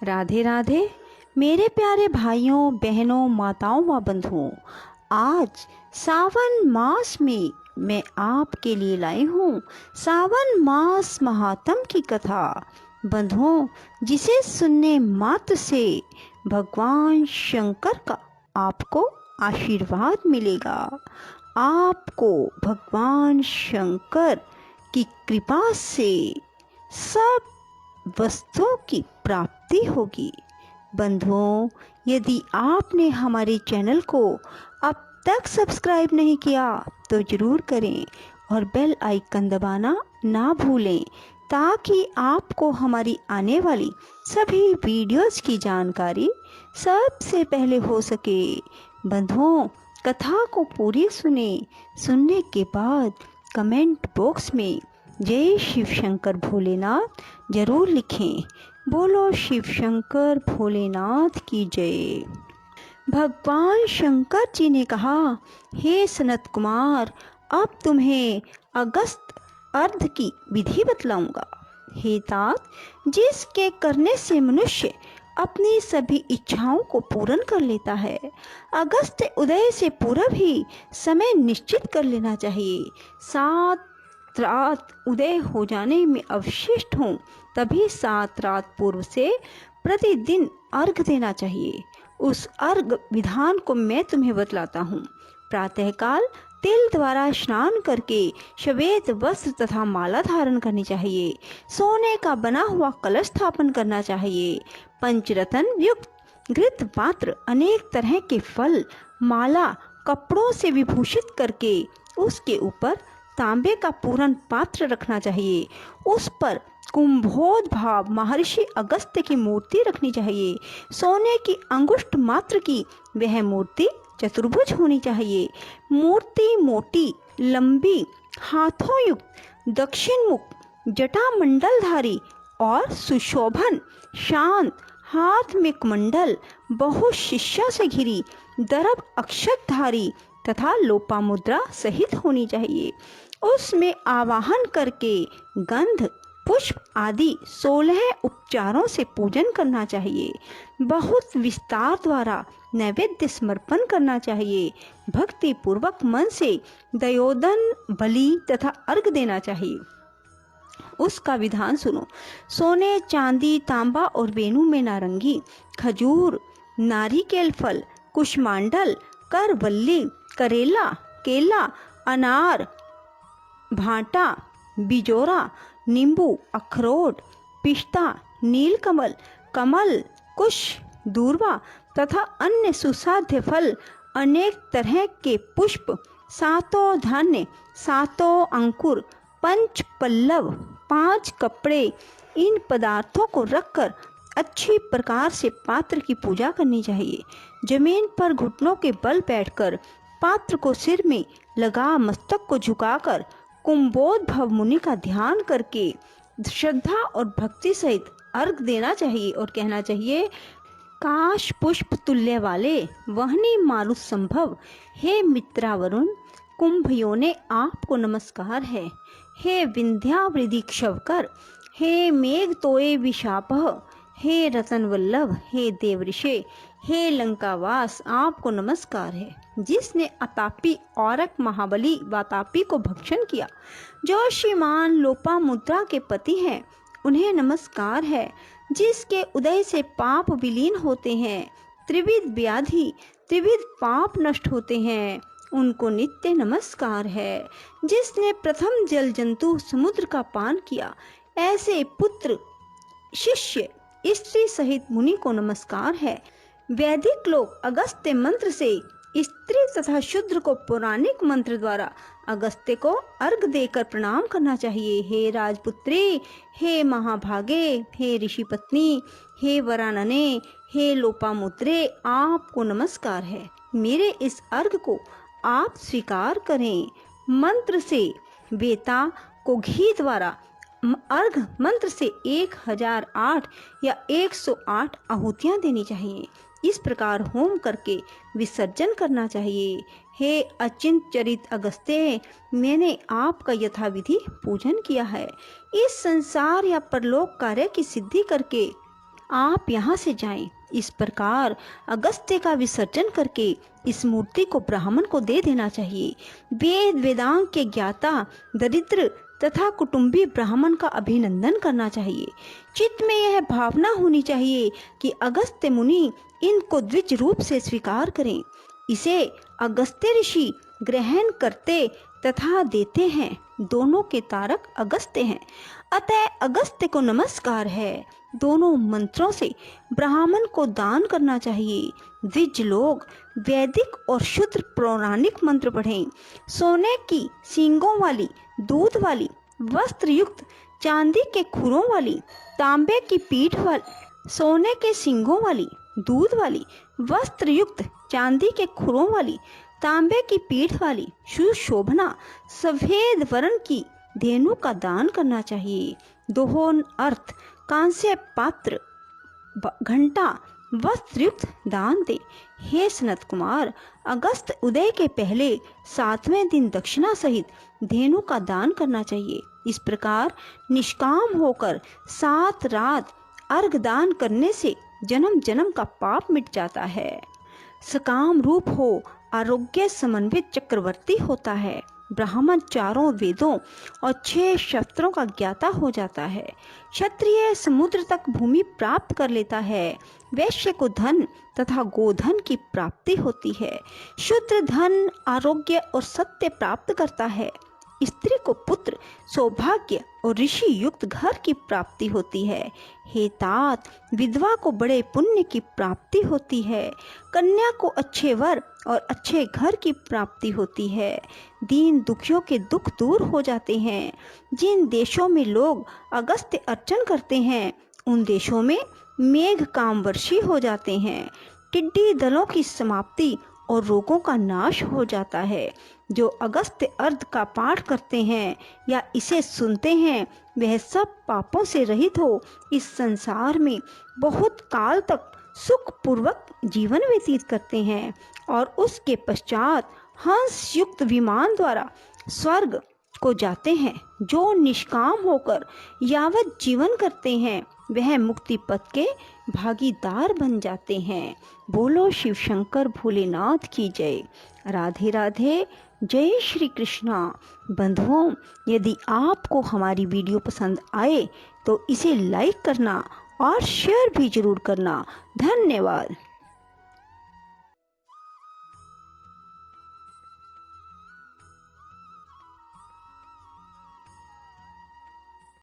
राधे राधे मेरे प्यारे भाइयों बहनों माताओं व बंधुओं। आज सावन मास में मैं आपके लिए लाई हूँ सावन मास महात्म की कथा। बंधुओं, जिसे सुनने मात्र से भगवान शंकर का आपको आशीर्वाद मिलेगा। आपको भगवान शंकर की कृपा से सब वस्तुओं की प्राप्ति होगी। बंधुओं, यदि आपने हमारे चैनल को अब तक सब्सक्राइब नहीं किया तो ज़रूर करें और बेल आइकन दबाना ना भूलें, ताकि आपको हमारी आने वाली सभी वीडियोस की जानकारी सबसे पहले हो सके। बंधुओं, कथा को पूरी सुनने के बाद कमेंट बॉक्स में जय शिव शंकर भोलेनाथ जरूर लिखें। बोलो शिव शंकर भोलेनाथ की जय। भगवान शंकर जी ने कहा, हे सनत कुमार, अब तुम्हें अगस्त अर्ध की विधि बतलाऊंगा। हे तात, जिसके करने से मनुष्य अपनी सभी इच्छाओं को पूर्ण कर लेता है, अगस्त उदय से पूर्व ही समय निश्चित कर लेना चाहिए। 7 रात उदय हो जाने में अवशिष्ट हों तभी 7 रात पूर्व से प्रतिदिन अर्घ देना चाहिए। उस अर्घ विधान को मैं तुम्हें बतलाता हूँ। प्रातःकाल तिल द्वारा स्नान करके श्वेत वस्त्र तथा माला धारण करनी चाहिए। सोने का बना हुआ कलश स्थापन करना चाहिए। पंचरत्न युक्त घृत पात्र, अनेक तरह के फल, माला कपड़ों से विभूषित करके उसके ऊपर तांबे का पूर्ण पात्र रखना चाहिए। उस पर कुंभोद्भव महर्षि अगस्त्य की मूर्ति रखनी चाहिए। सोने की अंगुष्ठ मात्र की वह मूर्ति चतुर्भुज होनी चाहिए। मूर्ति मोटी, लंबी, हाथों युक्त, दक्षिण मुख, जटा मंडलधारी और सुशोभन, शांत, हाथ में कमंडल, बहु शिष्या से घिरी, दरब अक्षतधारी तथा लोपामुद्रा सहित होनी चाहिए। उसमें आवाहन करके गंध, पुष्प आदि 16 उपचारों से पूजन करना चाहिए। बहुत विस्तार द्वारा नैवेद्य समर्पण करना चाहिए। भक्ति पूर्वक मन से दयोदन, बलि तथा अर्घ देना चाहिए। उसका विधान सुनो। सोने, चांदी, तांबा और वेणु में नारंगी, खजूर, नारिकेल फल, कुष्मांडल, करवल्ली, करेला, केला, अनार, भाटा, बिजोरा, नींबू, अखरोट, पिस्ता, नीलकमल, कमल, कुश, दूर्वा तथा अन्य सुसाध्य फल, अनेक तरह के पुष्प, 7 धान्य, 7 अंकुर, 5 पल्लव, 5 कपड़े, इन पदार्थों को रखकर अच्छी प्रकार से पात्र की पूजा करनी चाहिए। जमीन पर घुटनों के बल बैठकर पात्र को सिर में लगा मस्तक को झुकाकर कुंभोद्भव मुनि का ध्यान करके श्रद्धा और भक्ति सहित अर्घ देना चाहिए और कहना चाहिए, काश पुष्प तुल्य वाले वहनी मारुत संभव, हे मित्रावरुण कुंभयों ने आपको नमस्कार है। हे विंध्यावृद्धि क्षवकर, हे मेघ तोय विशापह, हे रतन वल्लभ, हे देवऋषे, हे लंकावास, आपको नमस्कार है। जिसने अतापी औरक महाबली वातापी को भक्षण किया, जो श्रीमान लोपामुद्रा के पति हैं, उन्हें नमस्कार है। जिसके उदय से पाप विलीन होते हैं, त्रिविध व्याधि, त्रिविध पाप नष्ट होते हैं, उनको नित्य नमस्कार है। जिसने प्रथम जल जंतु समुद्र का पान किया, ऐसे पुत्र, शिष्य, स्त्री सहित मुनि को नमस्कार है। वैदिक लोग अगस्त्य मंत्र से स्त्री तथा शूद्र को पौराणिक मंत्र द्वारा अगस्त्य को अर्घ देकर प्रणाम करना चाहिए। हे राजपुत्री, हे महाभागे, हे ऋषि पत्नी, हे वरानने, हे लोपामुद्रे, आपको नमस्कार है। मेरे इस अर्घ को आप स्वीकार करें। मंत्र से वेता को घी द्वारा अर्घ मंत्र से 1008 या 108 आहुतियाँ देनी चाहिए। इस प्रकार होम करके विसर्जन करना चाहिए। हे अचिंत चरित अगस्त्य, मैंने आपका यथाविधि पूजन किया है। इस संसार या परलोक कार्य की सिद्धि करके आप यहाँ से जाएं। इस प्रकार अगस्त्य का विसर्जन करके इस मूर्ति को ब्राह्मण को दे देना चाहिए। वेद वेदांग के ज्ञाता दरिद्र तथा कुटुंबी ब्राह्मण का अभिनंदन करना चाहिए। चित्त में यह भावना होनी चाहिए कि अगस्त्य मुनि इनको द्विज रूप से स्वीकार करें। इसे अगस्त्य ऋषि ग्रहण करते तथा देते हैं। दोनों के तारक अगस्त्य हैं, अतः अगस्त्य को नमस्कार है। दोनों मंत्रों से ब्राह्मण को दान करना चाहिए। द्विज लोग वैदिक और शुद्ध पौराणिक मंत्र पढ़ें। सोने की सींगों वाली, दूध वाली, वस्त्र युक्त, चांदी के खुरों वाली, तांबे की पीठ वाली, सोने के सींगों वाली, दूध वाली, वस्त्र युक्त, चांदी के खुरों वाली, तांबे की पीठ वाली, सुशोभना सफेद वर्ण की धेनु का दान करना चाहिए। दोहन अर्थ कांस्य पात्र, घंटा, वस्त्रयुक्त दान दे। हे सनत कुमार, अगस्त उदय के पहले 7वें दिन दक्षिणा सहित धेनु का दान करना चाहिए। इस प्रकार निष्काम होकर 7 रात अर्घ दान करने से जन्म जन्म का पाप मिट जाता है। सकाम रूप हो, आरोग्य समन्वित चक्रवर्ती होता है। ब्राह्मण 4 वेदों और 6 शस्त्रों का ज्ञाता हो जाता है। क्षत्रिय समुद्र तक भूमि प्राप्त कर लेता है। वैश्य को धन तथा गोधन की प्राप्ति होती है। शूद्र धन, आरोग्य और सत्य प्राप्त करता है। स्त्री को पुत्र, सौभाग्य और ऋषि युक्त घर की प्राप्ति होती है। हे तात, विधवा को बड़े पुण्य की प्राप्ति होती है। कन्या को अच्छे वर और अच्छे घर की प्राप्ति होती है। दीन दुखियों के दुख दूर हो जाते हैं। जिन देशों में लोग अगस्त्य अर्चन करते हैं उन देशों में मेघ कामवर्षी हो जाते हैं। टिड्डी दलों की समाप्ति और रोगों का नाश हो जाता है। जो अगस्त्य अर्घ का पाठ करते हैं या इसे सुनते हैं वह सब पापों से रहित हो इस संसार में बहुत काल तक सुख पूर्वक जीवन व्यतीत करते हैं और उसके पश्चात हंस युक्त विमान द्वारा स्वर्ग को जाते हैं। जो निष्काम होकर यावत जीवन करते हैं वह मुक्ति पथ के भागीदार बन जाते हैं। बोलो शिव शंकर भोलेनाथ की जय। राधे राधे, जय श्री कृष्णा। बंधुओं, यदि आपको हमारी वीडियो पसंद आए तो इसे लाइक करना और शेयर भी जरूर करना। धन्यवाद।